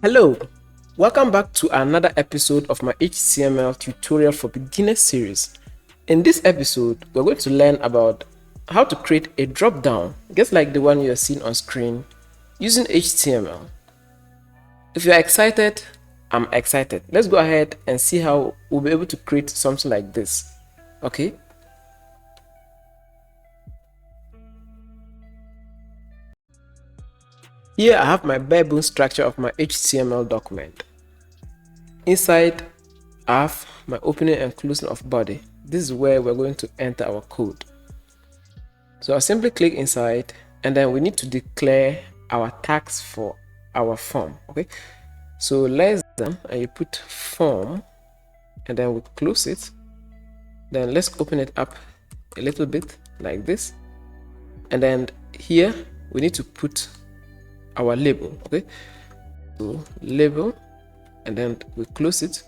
Hello, welcome back to another episode of my HTML tutorial for beginners series. In this episode, we're going to learn about how to create a drop-down, just like the one you are seeing on screen, using HTML. If you're excited, I'm excited. Let's go ahead and see how we'll be able to create something like this. Okay. Here I have my bare bones structure of my HTML document. Inside, I have my opening and closing of body. This is where we're going to enter our code. So I'll simply click inside, and then we need to declare our tags for our form. Okay, so less than, and you put form, and then we close it. Then let's open it up a little bit like this, and then here we need to put our label. Okay, so label, and then we close it.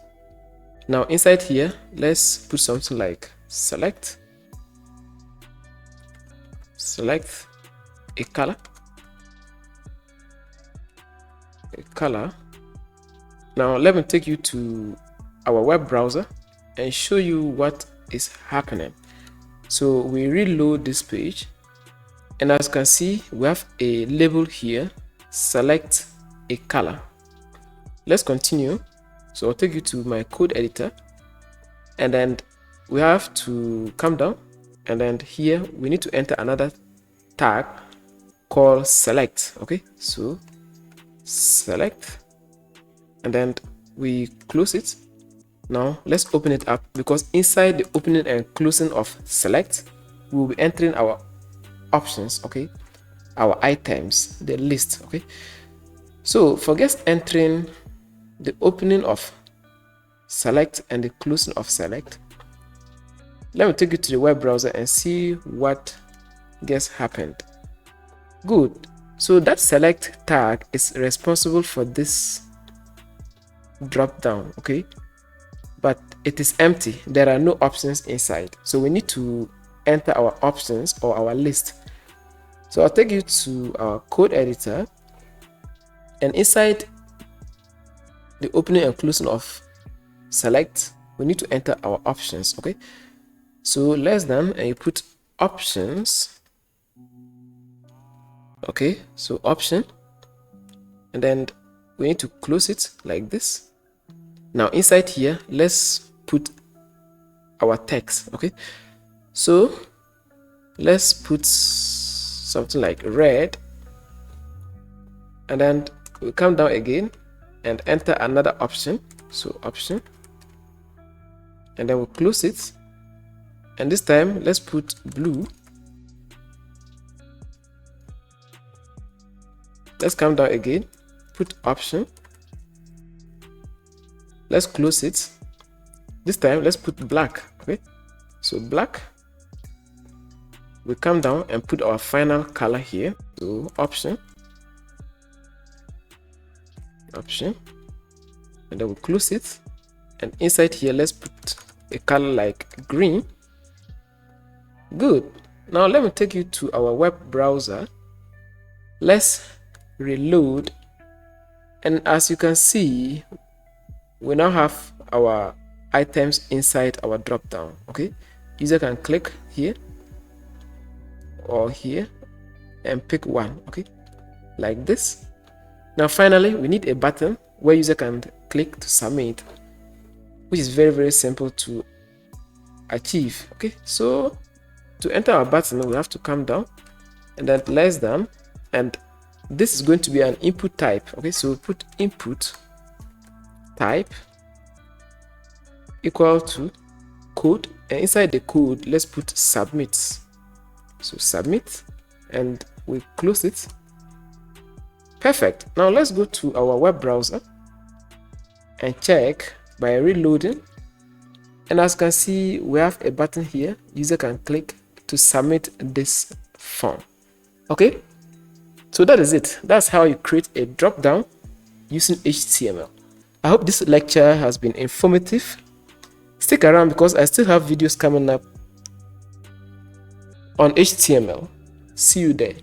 Now inside here, let's put something like select a color, Now let me take you to our web browser and show you what is happening. So we reload this page, and as you can see, we have a label here, select a color. Let's continue. So I'll take you to my code editor, and then we have to come down, and then here we need to enter another tag called select. Okay, so select, and then we close it. Now let's open it up, because inside the opening and closing of select, we will be entering our options. Okay, our items, the list. Okay, so for just entering the opening of select and the closing of select, let me take you to the web browser and see what just happened. Good. So that select tag is responsible for this drop down. Okay, but it is empty. There are no options inside, so we need to enter our options or our list. So I'll take you to our code editor, and inside the opening and closing of select, we need to enter our options. Okay, so less than, and you put options. Okay, so option, and then we need to close it like this. Now inside here, let's put our text. Okay, so let's put something like red, and then we come down again and enter another option. So option, and then we'll close it, and this time let's put blue. Let's come down again, put option, let's close it. This time let's put black. Okay, so black, we come down and put our final color here. So option, and then we'll close it, and inside here let's put a color like green. Good. Now let me take you to our web browser. Let's reload, and as you can see, we now have our items inside our drop down. Okay, user can click here or here and pick one. Okay, like this. Now finally, we need a button where user can click to submit, which is very simple to achieve. Okay, so to enter our button, we have to come down, and then less than, and this is going to be an input type. Okay, so put input type equal to code, and inside the code let's put submit. So submit, and we close it. Perfect. Now let's go to our web browser and check by reloading, and as you can see, we have a button here. User can click to submit this form. Okay, so that is it. That's how you create a drop down using HTML. I hope this lecture has been informative. Stick around, because I still have videos coming up on HTML. See you there.